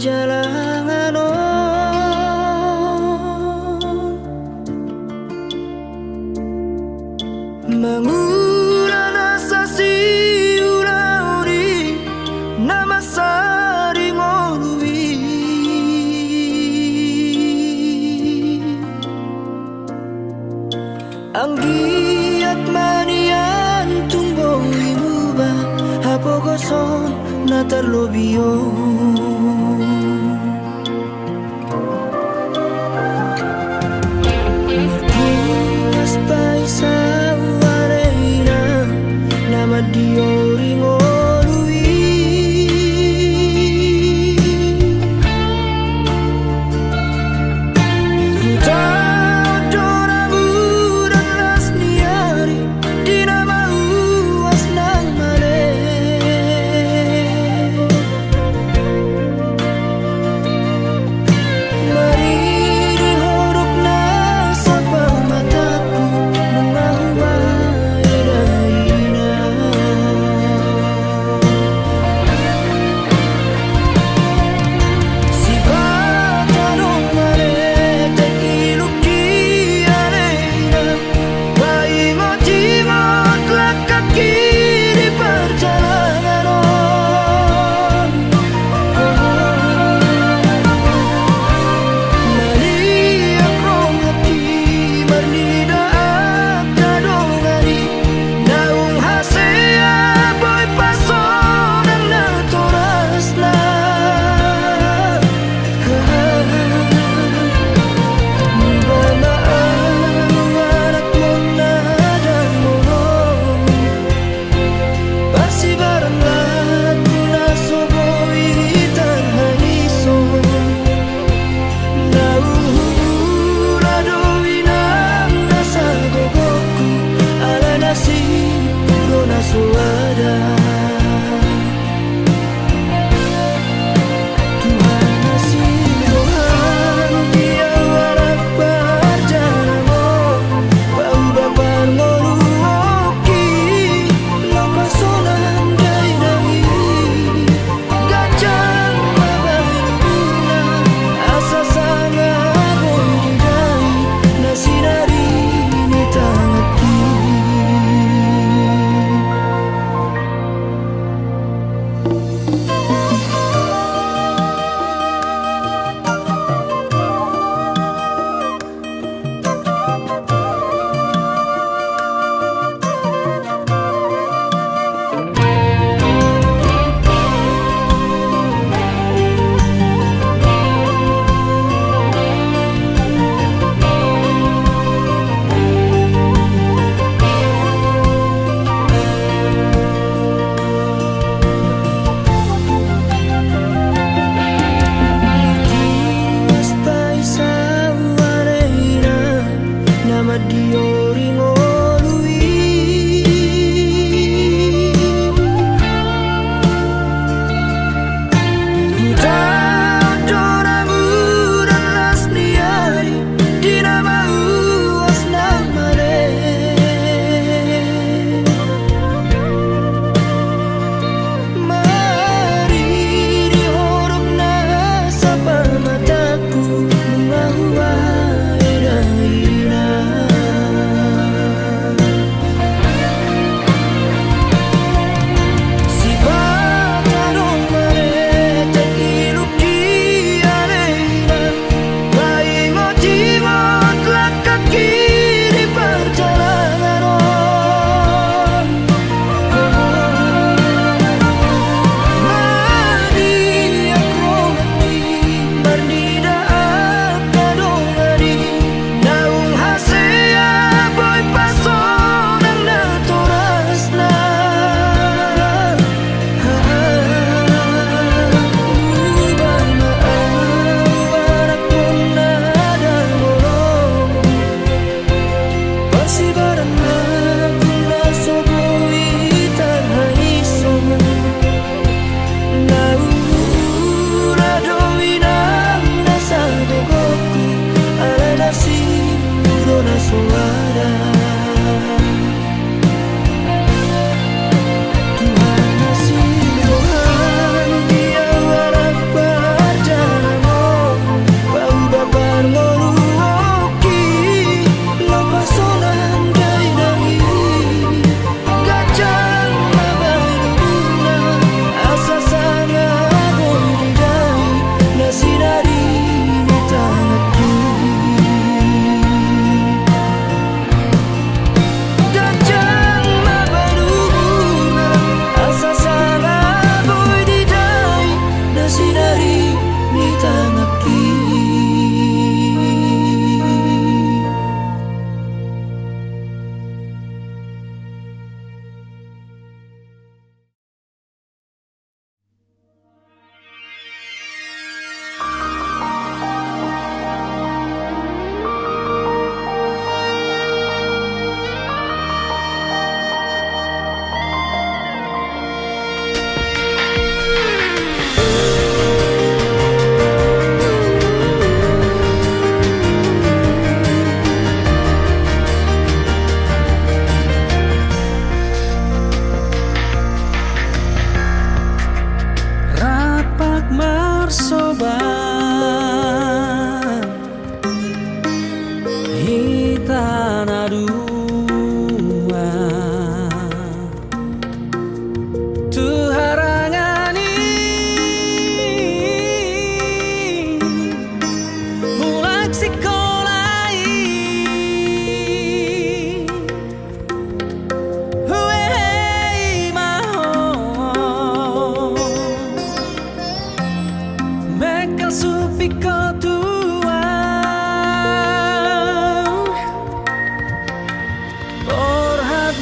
jalangan mengurana sasi ulauri nama sari ngolui anggiat manian tumbo imuba hapogoson na terlobio markuas paisa wareina nama diori ngolui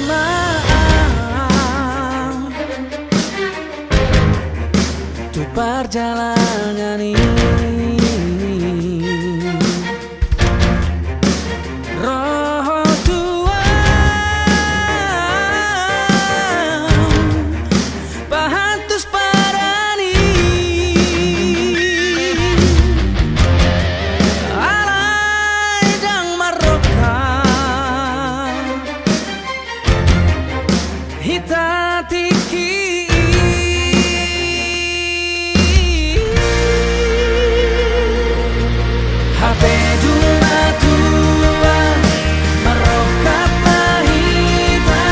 maaf untuk perjalanan ini. Roh Tuhan pahatus parani alai dang maroka hitatiki hate duma tua marokat mahita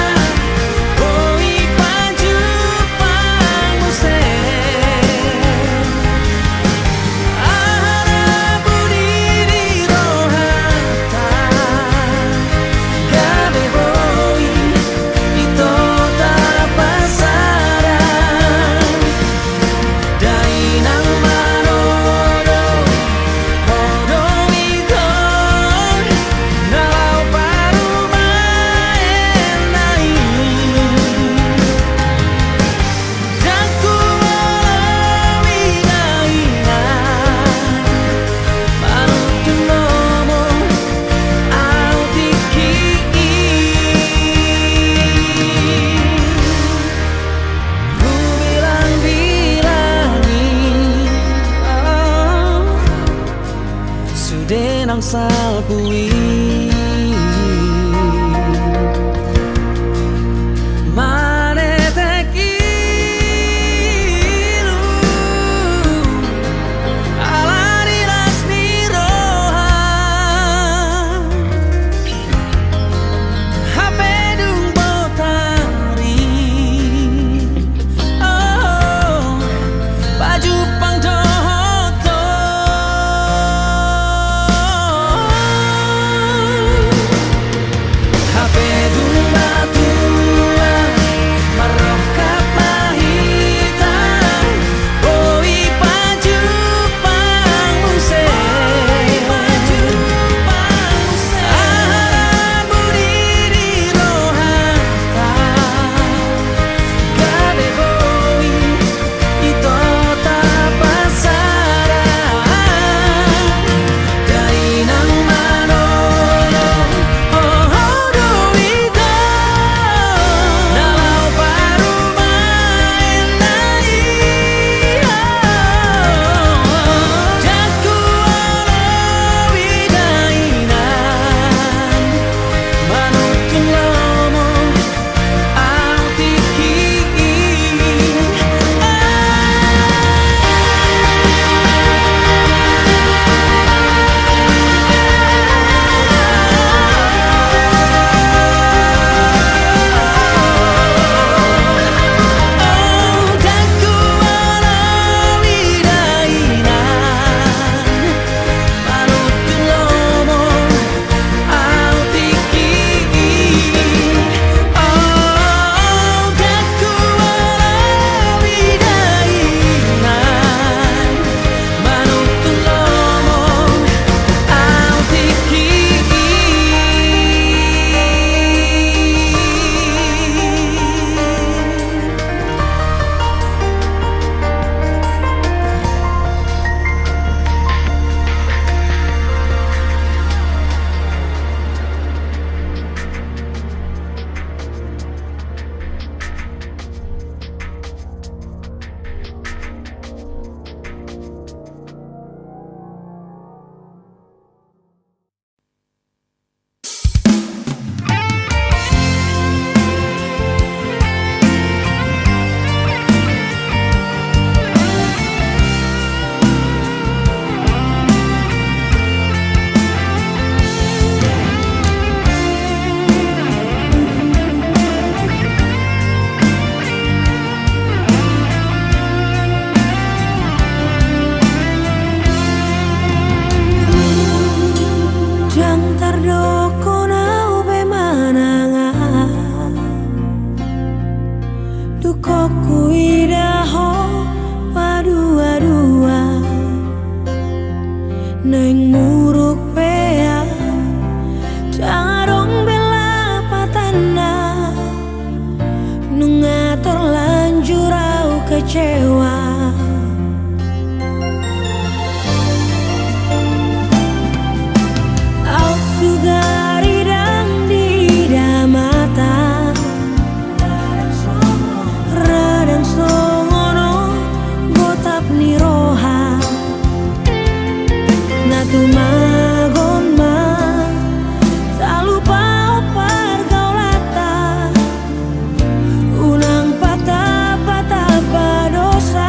oi paju panguse ahara budi di rohata gabe hoi ito tapas kecewa. Au sugari dan di mata radang songono gotap niroha natu magon ma tak lupa opar gaulata unang patah-patah padosa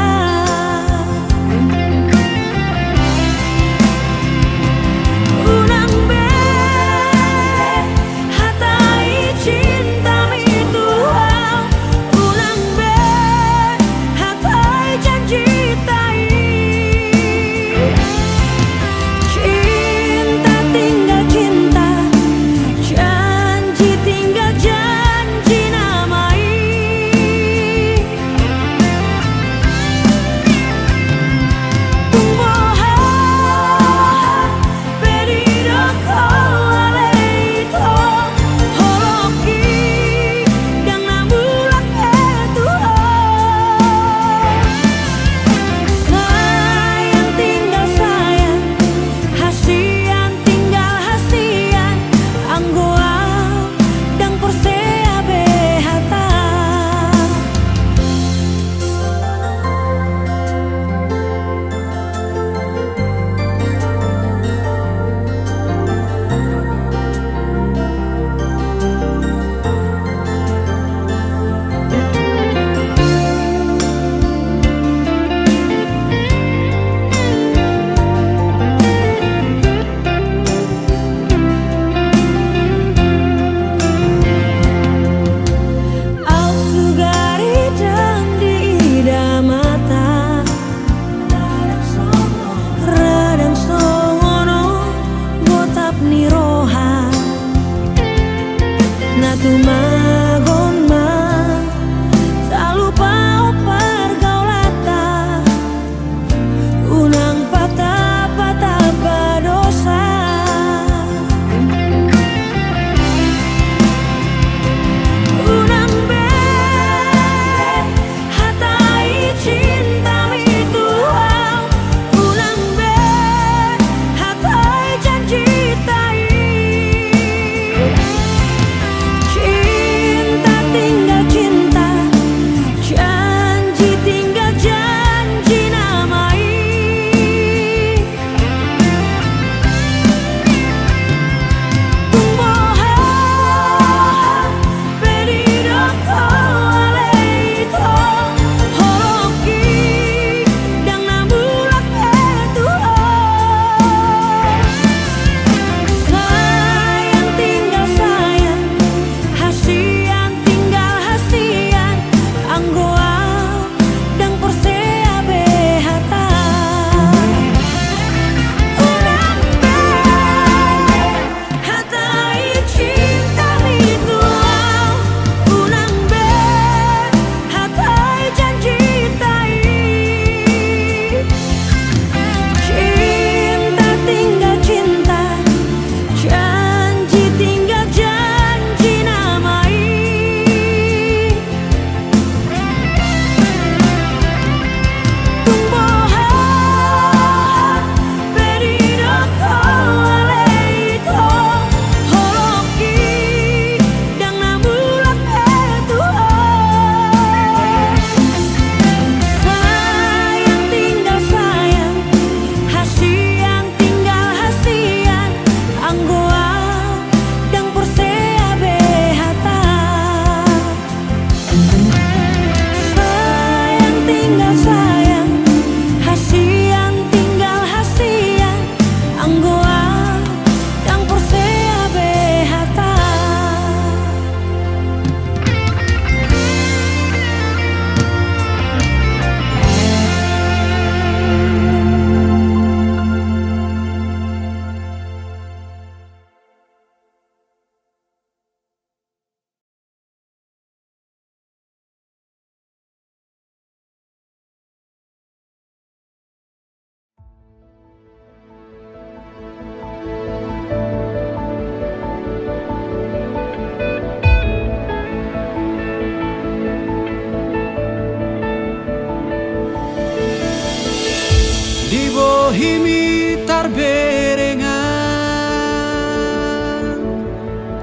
himi tarberengan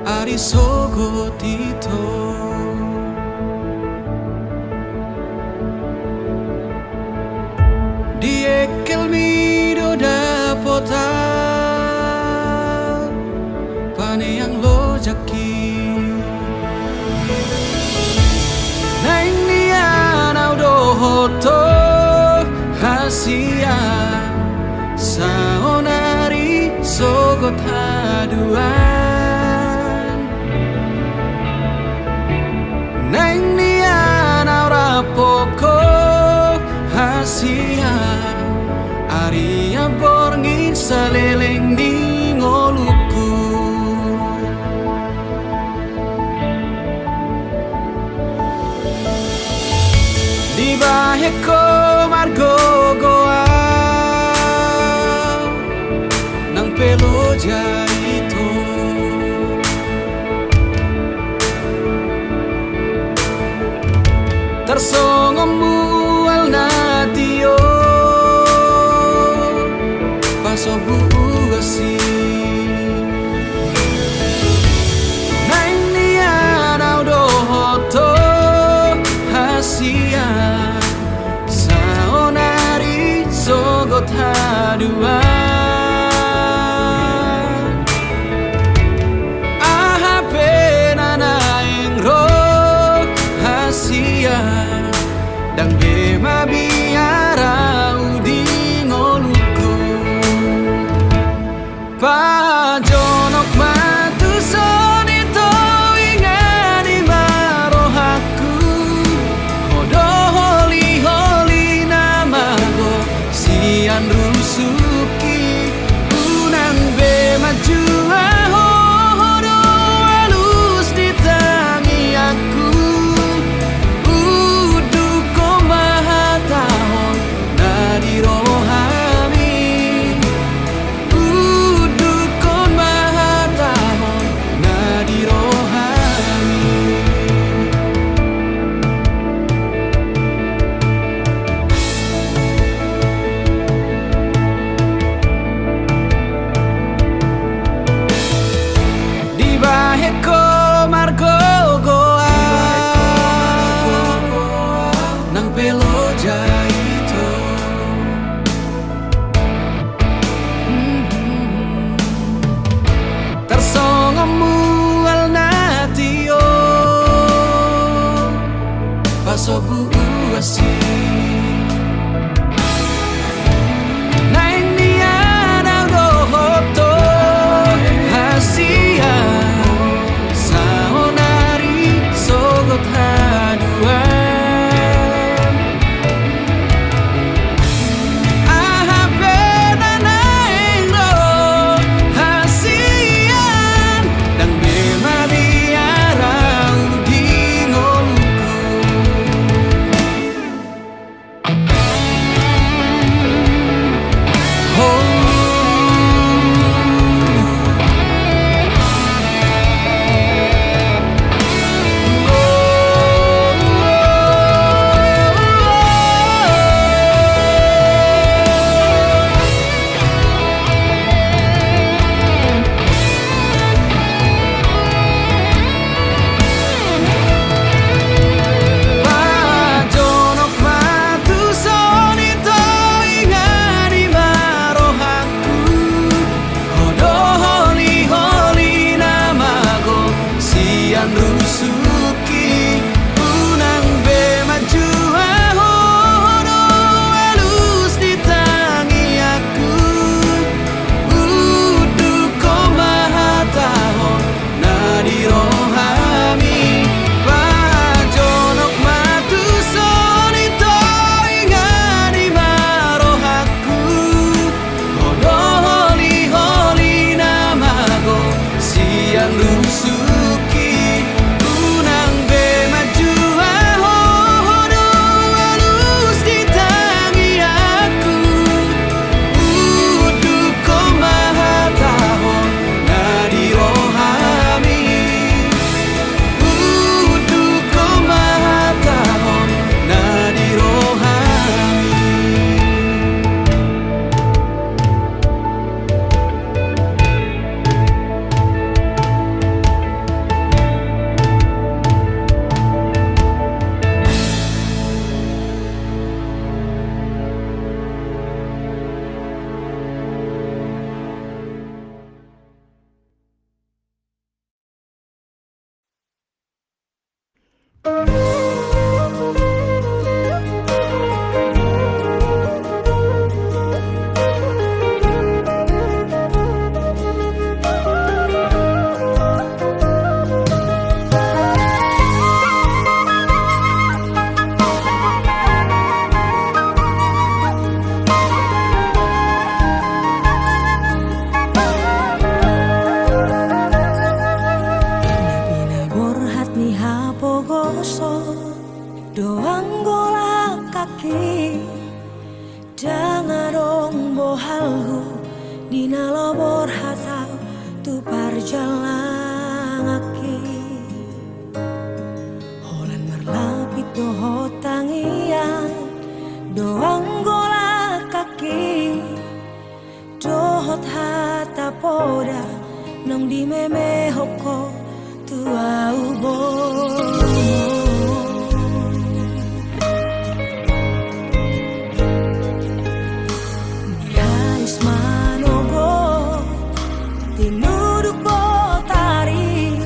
ari sogo tito diekel mi do dapota pane yang lo jaki nang nian au do hoto hasia saonari sogot haduan nang nian au rapoko hasia aria borngin saleleng di ngoluku di baheko margo goa nang pelo jaito tersongomu al natio paso buasi nang nian au do hoto hasia saonari sogot haduan aha pena naing ro hasia dang bema biara udi ngoluku pajonok matu sonito ingani marohaku hodo holi holi namago sian rusuki unang bema jua hodo halus di tangi aku uduko mahatahon nadi rohami udukon mahatahon nadi rohami di baheko margo goa nang pelo jaito tersongomu al natio paso buasi nang nian au do hoto hasia saonari sogot haduan aha pena naing ro hasian dang bema biara udi ngoluku pogoso doang golak kaki dangarong bohalgu dina lobor hatau tu parjalan aki holan marlapit doho tangian doang golak kaki dohot hata poda nong di meme hoko tu au bomo Haris manogo tinuduk botari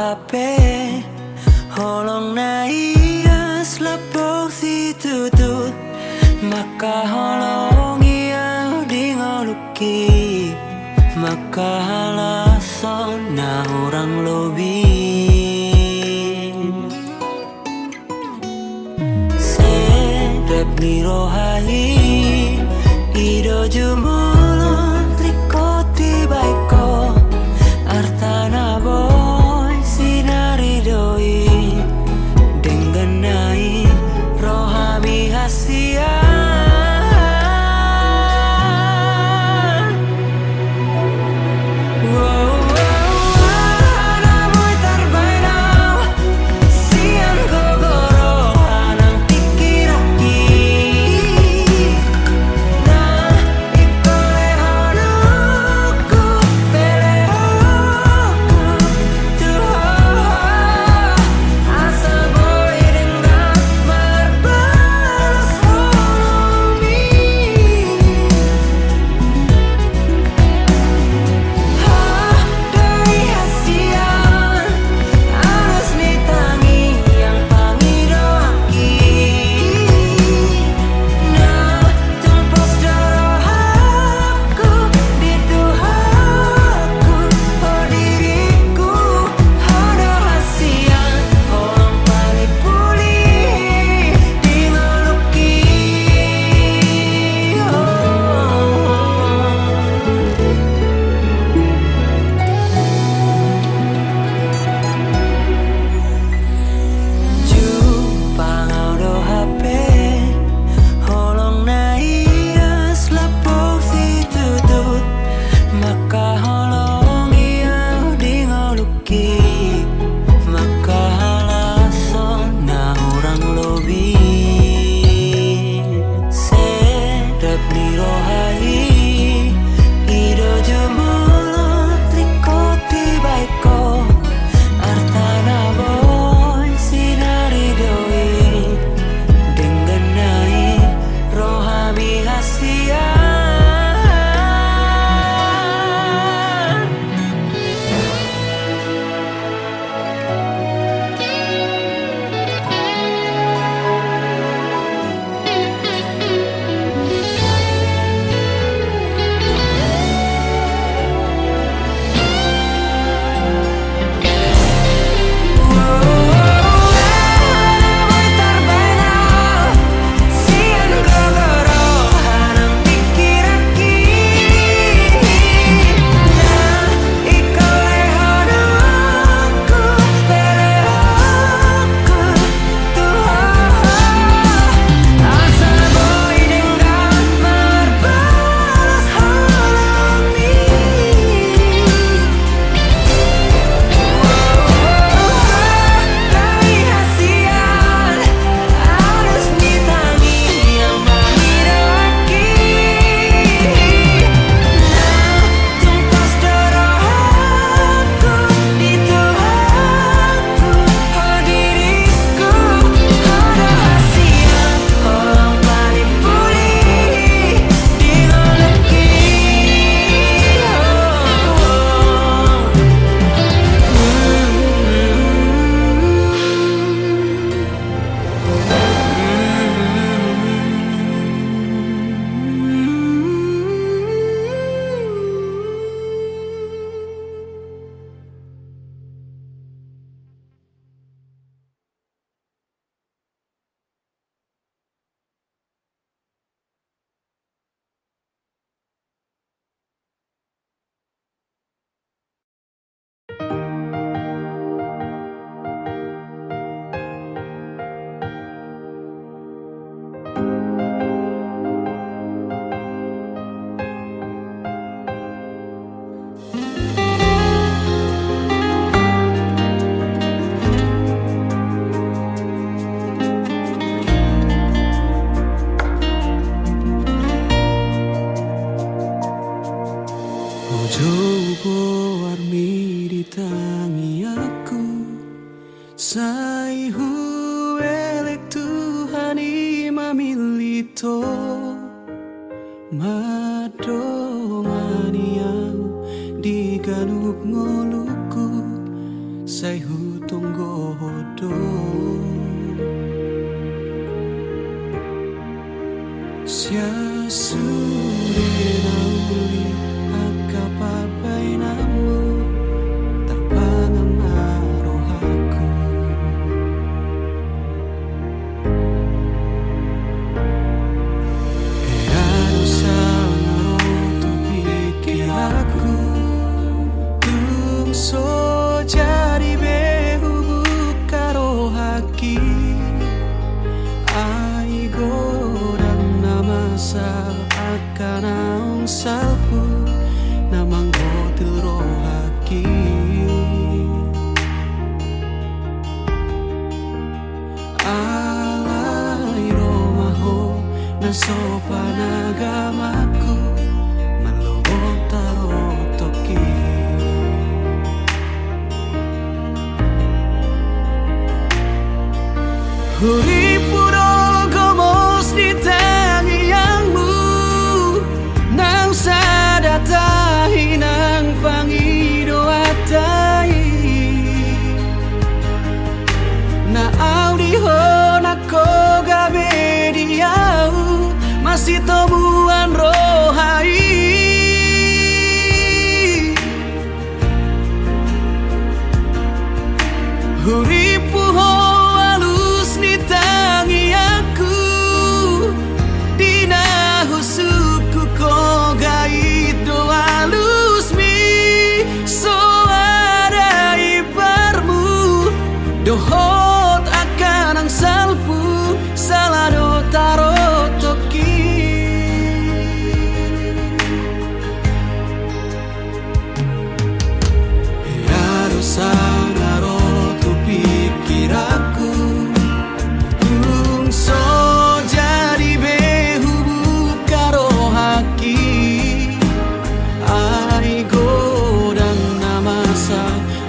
HP holong na iyas lapok si tutut maka holong iya di ngoluki maka halason na orang lobi sedap ni rohai ido jumolon likoti baiko artana boy sinari doi denggenai rohami hasia Coba warmi di tangi aku Sai huelek Tuhan imamilito Madongani au di ganup ngoluku Sai manggodo sia sude nauli akapapai namu terpangan marohaku Eano sangaro tu pikiraku tungso jadi behu bukaro haki aigo sa akan aung salpu namang gotil rohaki alai romaho na sopan agamaku malobok taro toki huri puro gomos di sadatahi nang pangido atai na audiho na koga bediau masih tomuan rohai huripuho alus ni tangi aku dina husuku koga itu halus mi so ada ibarmu dohot akan ang salpu salado taro toki harus sangaro tu pikiraku tungso jadi behu bukaro haki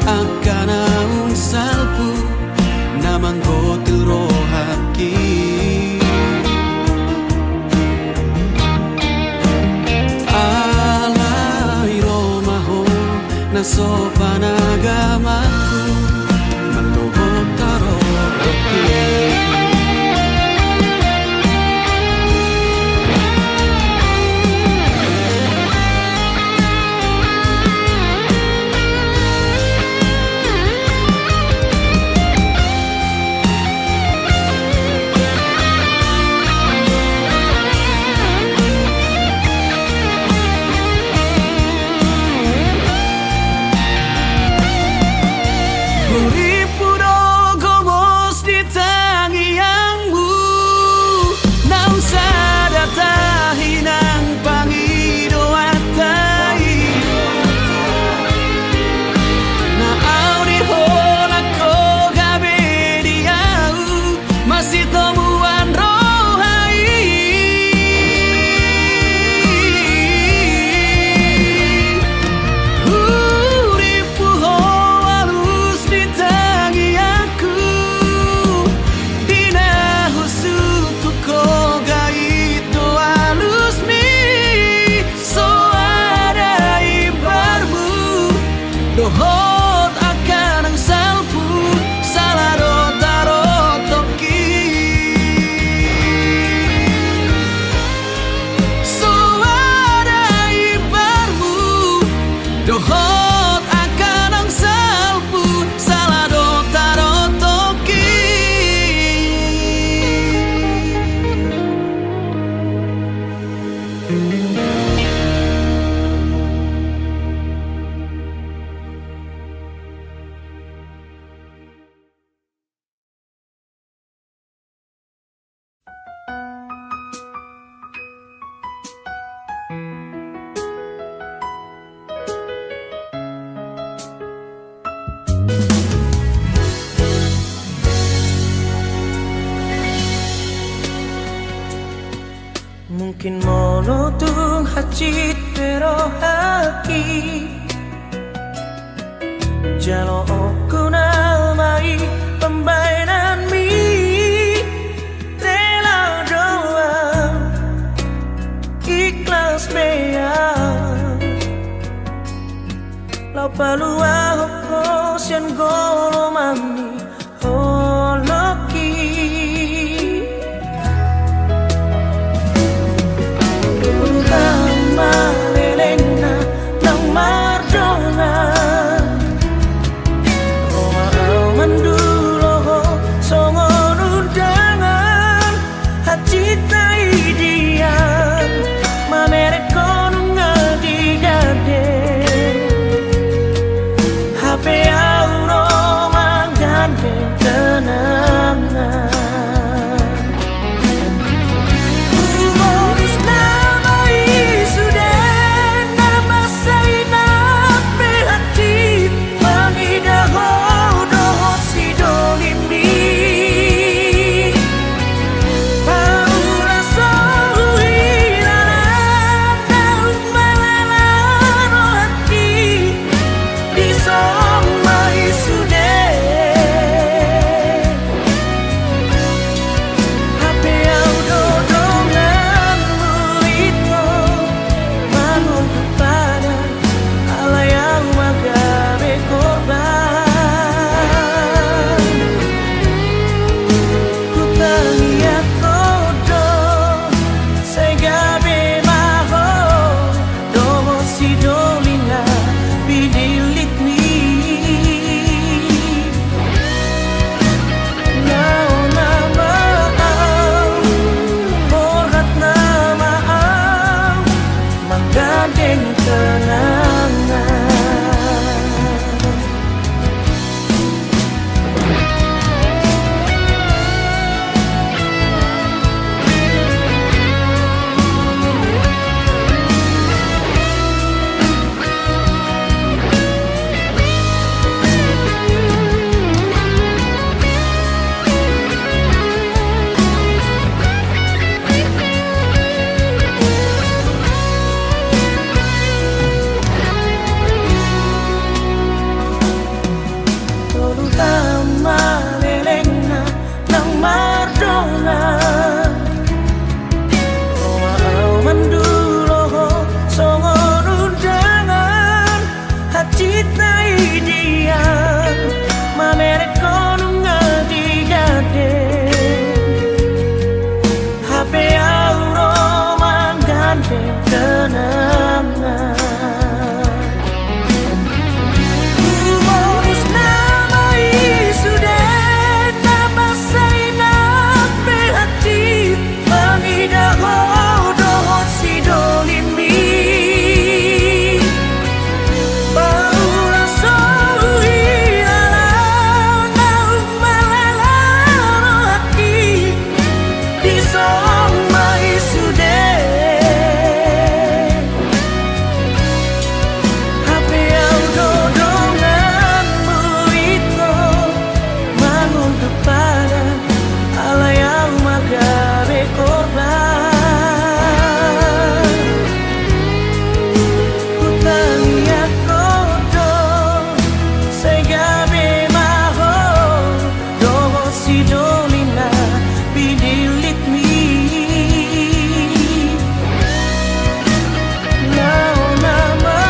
akan aung salpu namang gotil rohaki alai romaho na sopan agamaku malobok taro toki dohot akan ang salpu salado taro toki so ada ibarmu dohot akan ang salpu salado taro toki Mungkin monotung hacit pero haki Jalo aku namai pembainan mi Rela doa ikhlas mea Lau palua hoko sian golomani holoki Lama lelena nang mardona Roma mandulo songon undangan hacita idian mamere konunga digade HP auro manggande kenangan Umurus namai sudah nama saya hati mengidah hodoh si dolimi Paula sohuilana daun malala hati di somai sudah HP audo donganmu itu bangun kepada Allah yang magabe korban Ku tanya kodo segabe maho domo si dolina bidilit mi Nau nama Borhat nama menggandeng kenangan Terutama lelena nang mardona Roma mandulo songon undangan hacita idian mamere konunga digade HP auro manggande kenangan Umurus namai sudah nama saya hati mengidah hodoh si dolimi Paula sohuilana daun malala hati di somai sudah HP audo donganmu itu bangun kepada Allah yang magabe korban Ku tanya kodo segabe maho domo si dolina bidilit mi Nau nama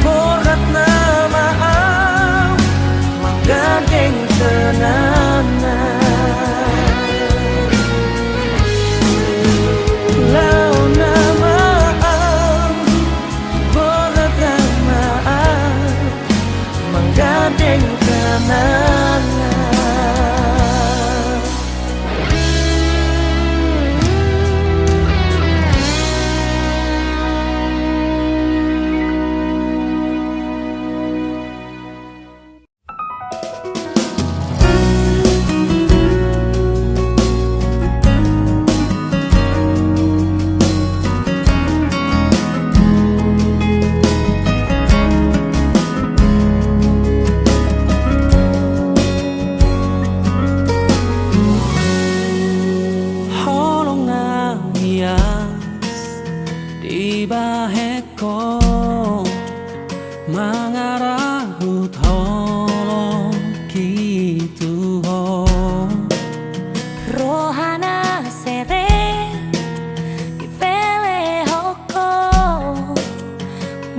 Borhat nama menggandeng kenangan Lau nama Borhat nama menggandeng kenangan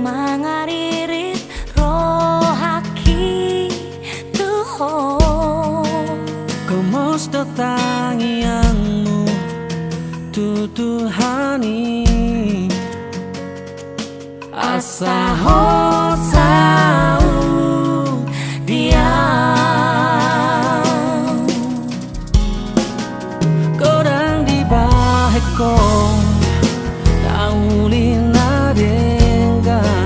mangaririt roh ani asa hosau dia kodang di baheko daulina dengan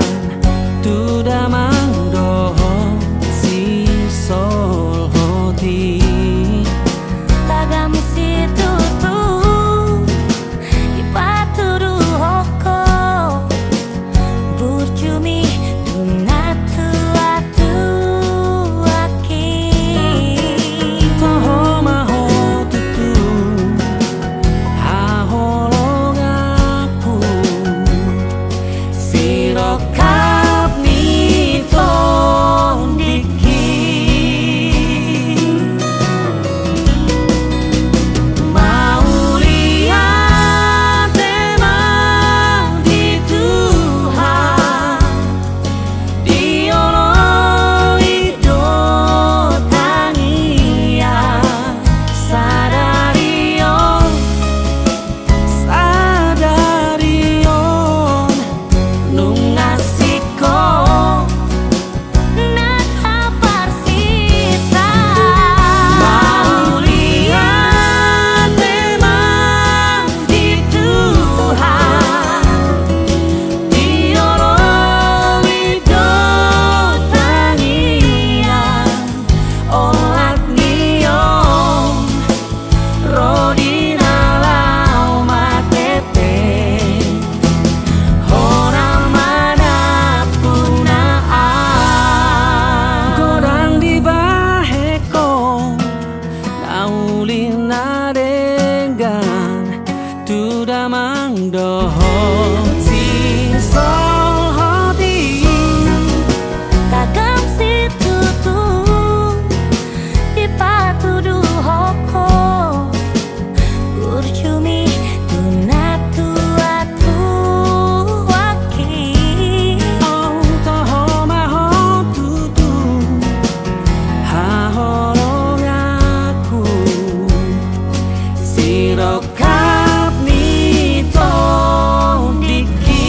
tu damang dohong si sol hoti Tagam situ tu ipaturu hoko burcumi tunatu atu aki toho maho tutu haholong aku sirokap nito diki mau lihat emang di Tuhan diolo hidup tangia sadarion nungasiko nakaparsita mau lihat emang di Tuhan diolo hidup tangia olat nion rodina lau matepe orang manapun godang di baheko naulina dengan tu damang dohong si sol hoti Tagam situ tu ipaturu hoko burcumi tunatu atu aki oh toho maho tutu haholong aku sirokap nito diki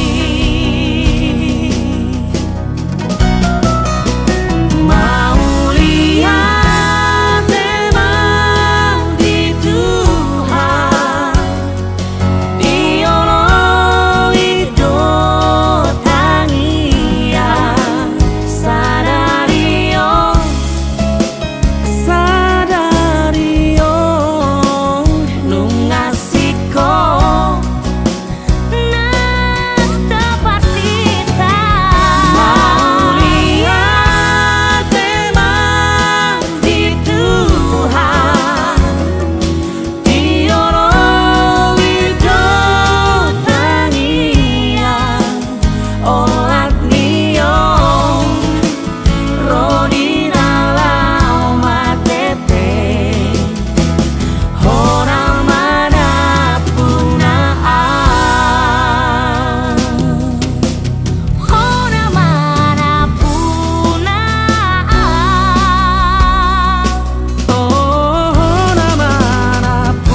mau lihat emang di Tuhan diolo hidup tangia sadarion nungasiko nakaparsita mau lihat emang di Tuhan diolo hidup tangia olat nion rodina lau matepe orang manapun Hona manapun orang manapun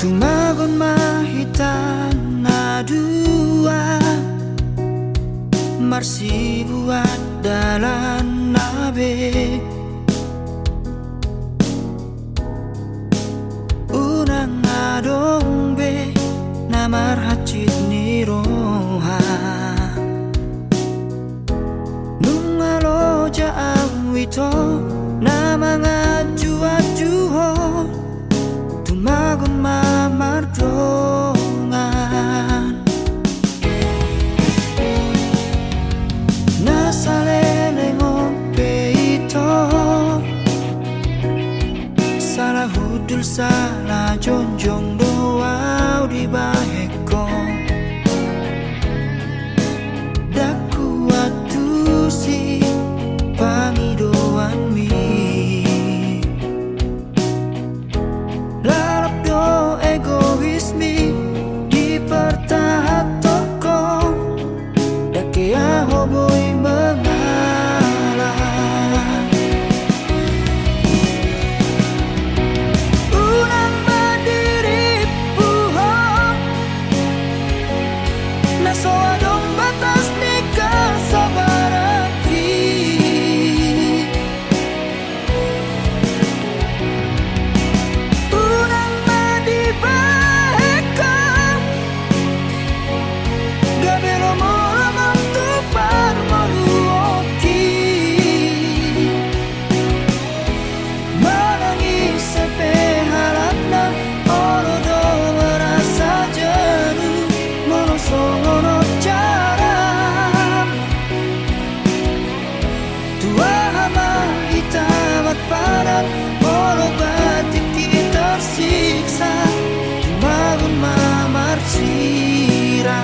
tumagon mahitan na dua marsi buat dalan nabe unang adong be namar hacit ni roha nungalo ja awito na mga juat juho Salah hudul salah jonjong doa di baheko daku atu si pangidoan mi larap do egois mi dipertahat toko dake ahoboy mengalah unang berdiri puhong naso adong batas nikah sabaraki unang madibaheka gabelo mora mantupar maluoki menangis sampai harapna oro do merasa jenuh monosono cara tua hama hitamat padat oro batik kita tersiksa dibangun mamar sirat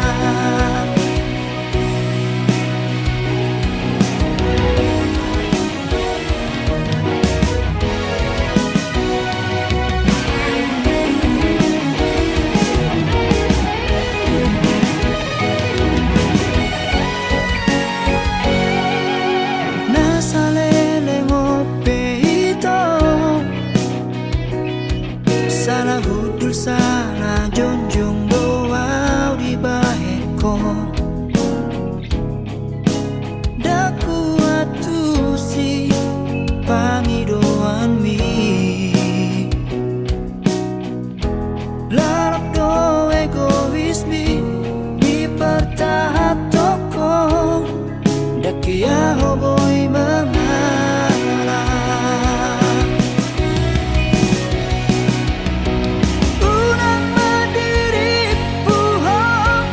nasalele ngope ito salah hudul salah jonjong doa di baheko daku atu si pangidoan mi larap do egois mi dipertahap toko dake ahoboy mengalah unang berdiri puhong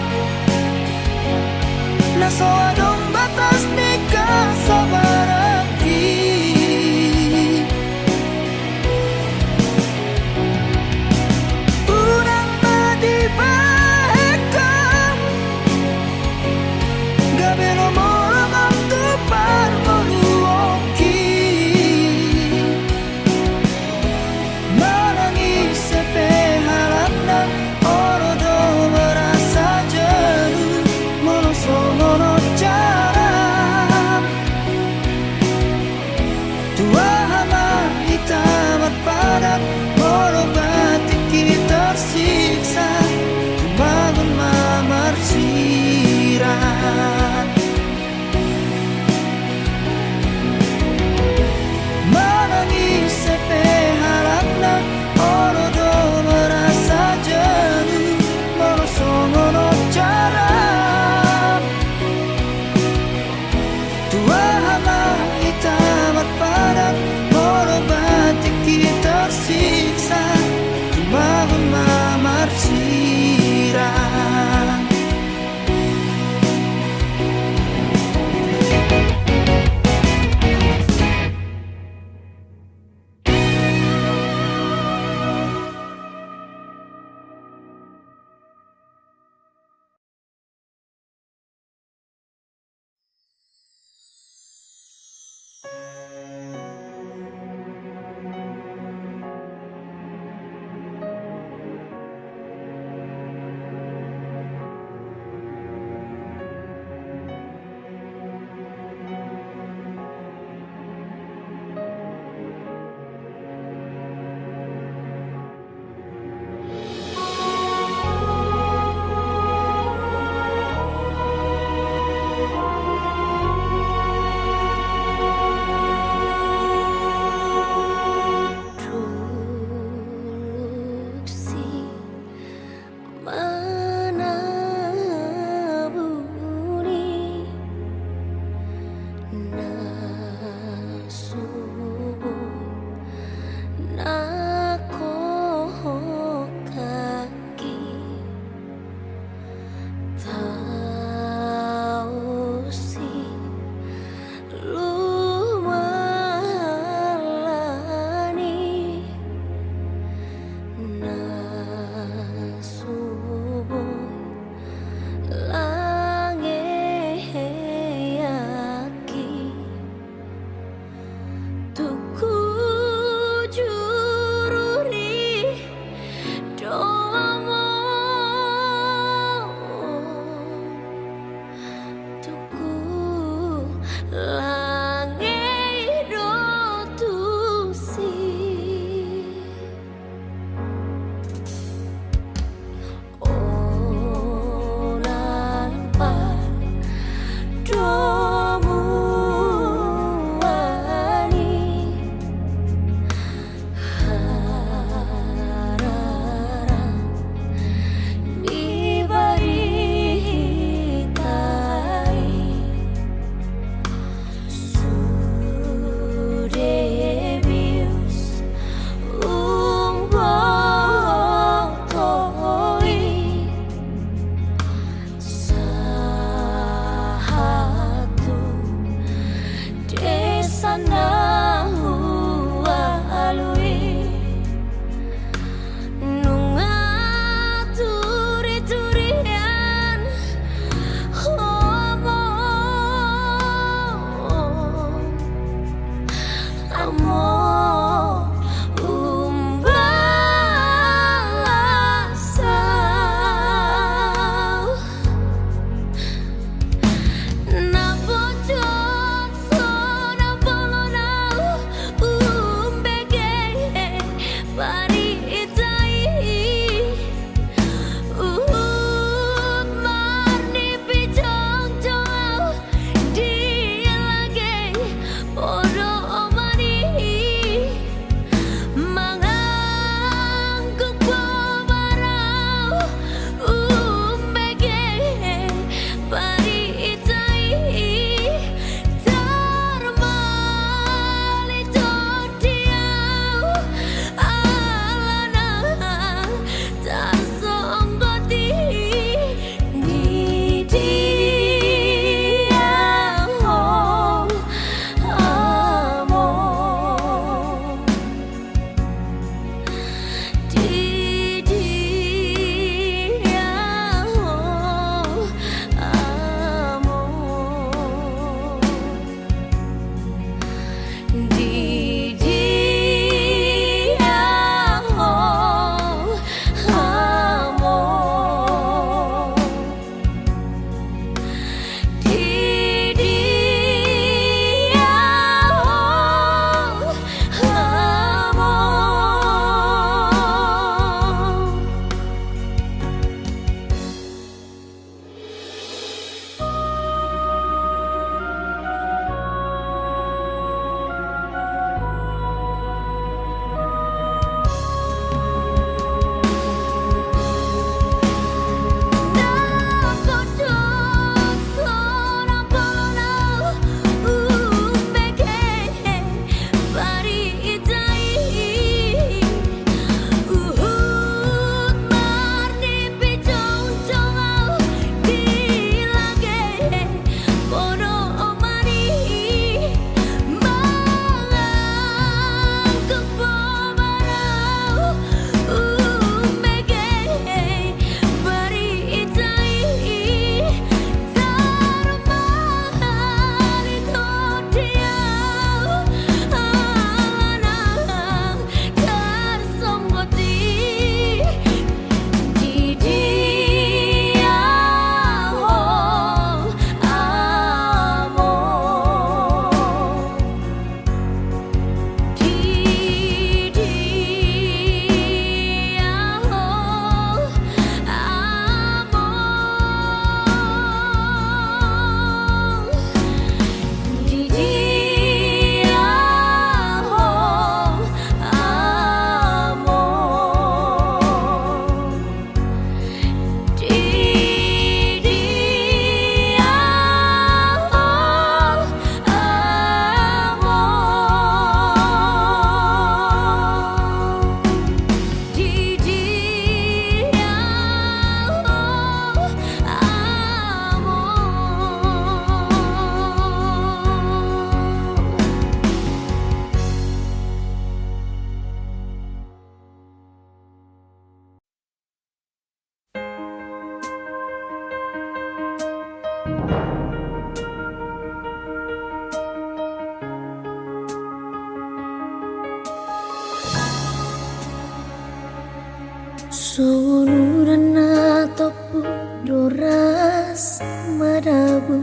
Sonurana topu doras madabu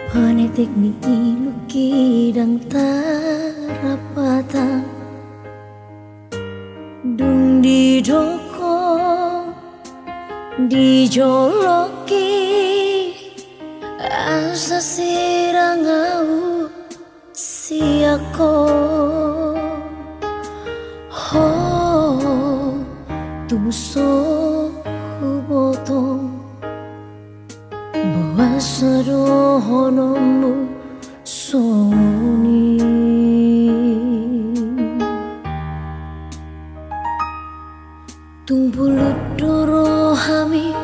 Panetik ni iluki dang tarapata Dung di doko di joloki Asa sirangau siako Ho Tungso huboto Bahasa dohonomu soni Tung bulut doro hami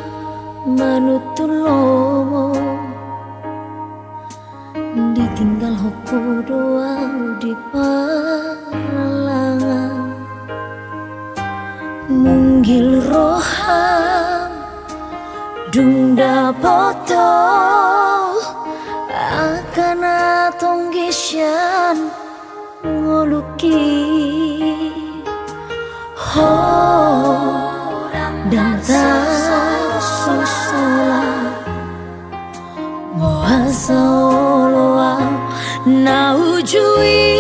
manutulomo Ditinggal hoko doa di paralangan Munggil roham Dung dapoto Akan atong gisyan Ngoluki Ho Dan susulan Bahasa oloang Naujui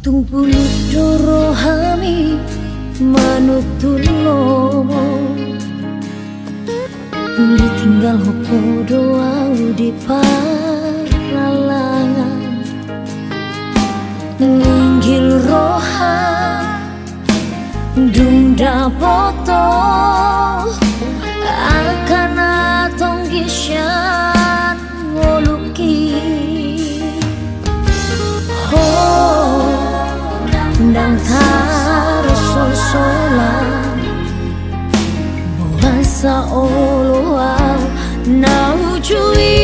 Tung bulut doro hami manutulomo Ditinggal hoko doa di paralangan Ninggil roha Dung dapoto Akan atong gisyan ngoluki Dang harus sosolan Bahasa oloang naujui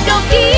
Doki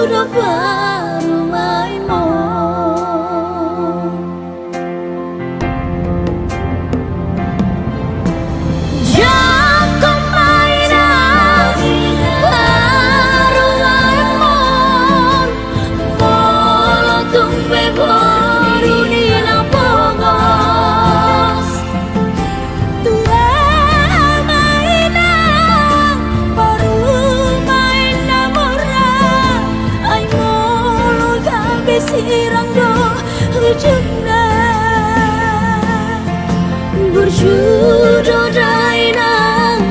berjuda bermainmu. Jago mainan bermainmu, molo tumpe boru di napongos. Tua mainan bermain mora, ay molo gabi sirang do ujungna. Berjudo dainang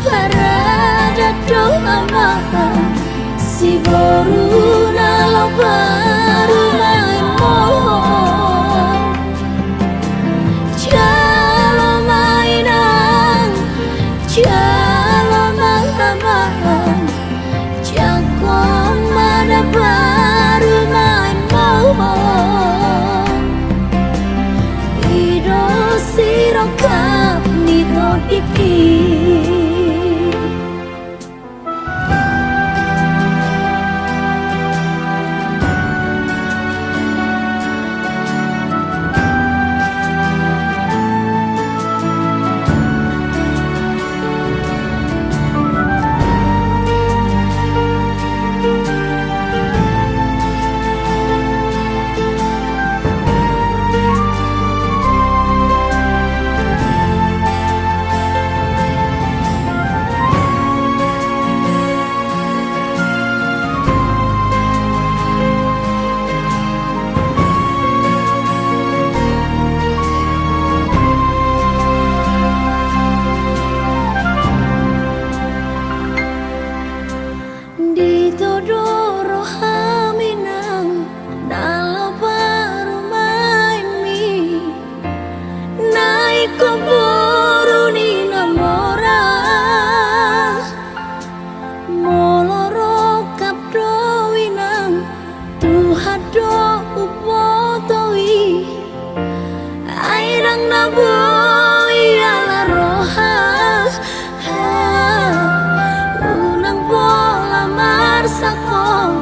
parada doa maha, si boru nalau baru main mohon. Jalo mainang, jalo maha-maha, jago mana baru main mohon. Ido sirokap nito dikit. Ditodoro haminang nalau baru main mi, naik ke boru ni namora, moloro kap doinang Tuhan do upotoi, airang naboi ala roha. Unang bola marsako,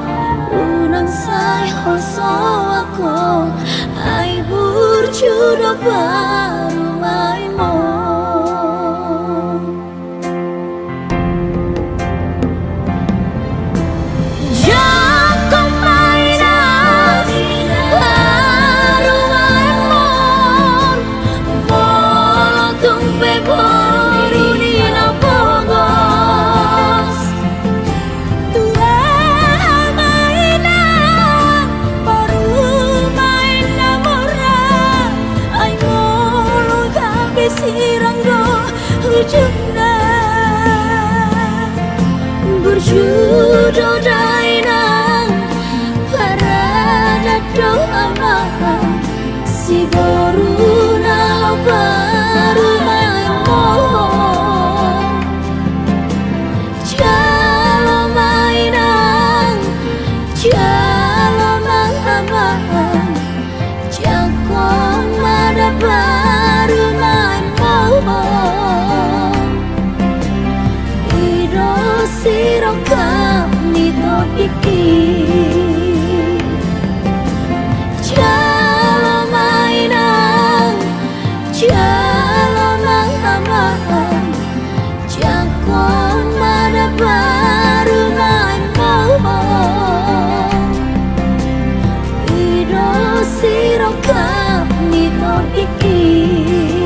unang say hoso ako, ay berjudo baru main mo. Jago mainan baru main mo, bola tumpe boru di napongos. Tua mainan bermain mora, ay molo gabi sirang do ujungna. Berjudo dainang parada doa maha, si boru nalau baru main mohon. Jalo mainan, jalo maha-maha, jago mana baru main mohon. Ido sirokap nito dikit. Jalo mainan, jalo maha-maha, jago mana baru main mohon. Ido sirokap nito dikit.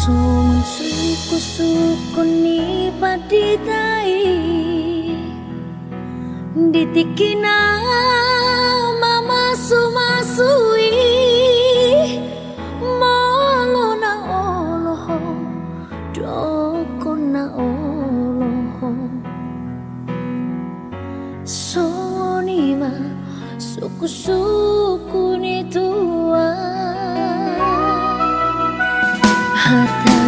Sun suku ni paditai ditikina mama sumasui molo na oloho doko na oloho sonima suku ni tua harta